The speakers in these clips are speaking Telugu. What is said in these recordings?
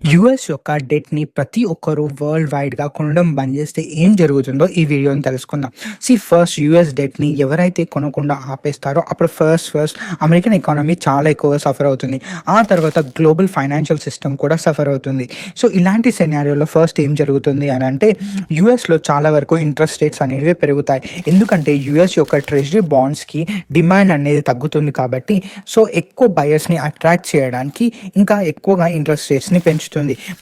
యూఎస్ యొక్క డెట్‌ని ప్రతి ఒక్కరు వరల్డ్ వైడ్‌గా కొనడం బంద్ చేస్తే ఏం జరుగుతుందో ఈ వీడియోని తెలుసుకుందాం. ఫస్ట్ యూఎస్ డెట్‌ని ఎవరైతే కొనకుండా ఆపేస్తారో అప్పుడు ఫస్ట్ అమెరికన్ ఎకానమీ చాలా ఎక్కువగా సఫర్ అవుతుంది. ఆ తర్వాత గ్లోబల్ ఫైనాన్షియల్ సిస్టమ్ కూడా సఫర్ అవుతుంది. ఇలాంటి సినారియోలో ఫస్ట్ ఏం జరుగుతుంది అనంటే యూఎస్‌లో చాలా వరకు ఇంట్రెస్ట్ రేట్స్ అనేవి పెరుగుతాయి. ఎందుకంటే యూఎస్ యొక్క ట్రెజరీ బాండ్స్‌కి డిమాండ్ అనేది తగ్గుతుంది కాబట్టి ఎక్కువ బయర్స్‌ని అట్రాక్ట్ చేయడానికి ఇంకా ఎక్కువగా ఇంట్రెస్ట్ రేట్స్‌ని పెంచుతుంది.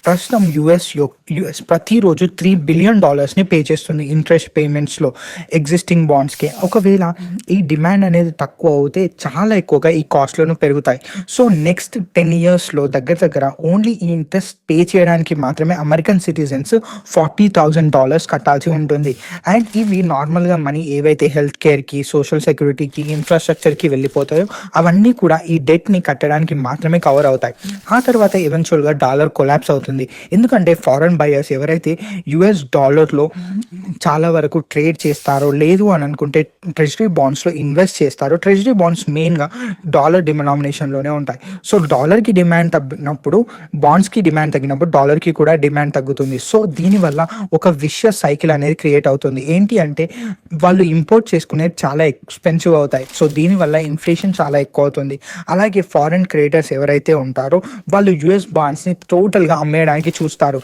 ప్రస్తుతం యూఎస్ ప్రతిరోజు $3 బిలియన్ పే చేస్తుంది ఇంట్రెస్ట్ పేమెంట్స్‌లో ఎగ్జిస్టింగ్ బాండ్స్‌కి. ఒకవేళ ఈ డిమాండ్ అనేది తక్కువ అవుతే చాలా ఎక్కువగా ఈ కాస్ట్‌లను పెరుగుతాయి. నెక్స్ట్ 10 ఇయర్స్‌లో దగ్గర ఓన్లీ ఈ ఇంట్రెస్ట్ పే చేయడానికి మాత్రమే అమెరికన్ సిటిజన్స్ $40,000 కట్టాల్సి ఉంటుంది. అండ్ ఇవి నార్మల్‌గా మనీ ఏవైతే హెల్త్ కేర్‌కి, సోషల్ సెక్యూరిటీకి, ఇన్‌ఫ్రాస్ట్రక్చర్‌కి వెళ్ళిపోతాయో అవన్నీ కూడా ఈ డెట్‌ని కట్టడానికి మాత్రమే కవర్ అవుతాయి. ఆ తర్వాత ఎవెన్చువల్‌గా డాలర్ కొలాప్స్ అవుతుంది. ఎందుకంటే ఫారెన్ బయర్స్ ఎవరైతే యూఎస్ డాలర్‌లో చాలా వరకు ట్రేడ్ చేస్తారో, లేదు అని అనుకుంటే ట్రెజరీ బాండ్స్‌లో ఇన్వెస్ట్ చేస్తారో, ట్రెజరీ బాండ్స్ మెయిన్‌గా డాలర్ డినామినేషన్‌లోనే ఉంటాయి. డాలర్‌కి డిమాండ్ తగ్గినప్పుడు బాండ్స్‌కి డిమాండ్ తగ్గినప్పుడు డాలర్‌కి కూడా డిమాండ్ తగ్గుతుంది. దీనివల్ల ఒక విషియస్ సైకిల్ అనేది క్రియేట్ అవుతుంది. ఏంటి అంటే వాళ్ళు ఇంపోర్ట్ చేసుకునేది చాలా ఎక్స్‌పెన్సివ్ అవుతాయి. దీనివల్ల ఇన్‌ఫ్లేషన్ చాలా ఎక్కువ అవుతుంది. అలాగే ఫారెన్ క్రియేటర్స్ ఎవరైతే ఉంటారో వాళ్ళు యూఎస్ బాండ్స్‌ని టోటల్‌గా అమ్మేయడానికి చూస్తారు.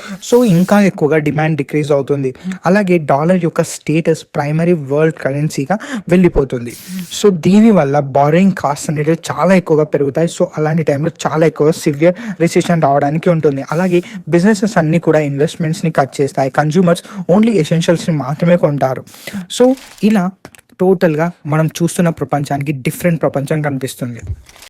ఇంకా ఎక్కువగా డిమాండ్ డిక్రీజ్ అవుతుంది. అలాగే డాలర్ యొక్క స్టేటస్ ప్రైమరీ వరల్డ్ కరెన్సీగా వెళ్ళిపోతుంది. దీనివల్ల బారోయింగ్ కాస్ట్ అనేవి చాలా ఎక్కువగా పెరుగుతాయి. అలాంటి టైంలో చాలా ఎక్కువ సివియర్ రిసెషన్ రావడానికి ఉంటుంది. అలాగే బిజినెసెస్ అన్నీ కూడా ఇన్వెస్ట్మెంట్స్‌ని కట్ చేస్తాయి. కన్జ్యూమర్స్ ఓన్లీ ఎసెన్షియల్స్‌ని మాత్రమే కొంటారు. ఇలా టోటల్‌గా మనం చూస్తున్న ప్రపంచానికి డిఫరెంట్ ప్రపంచం కనిపిస్తుంది.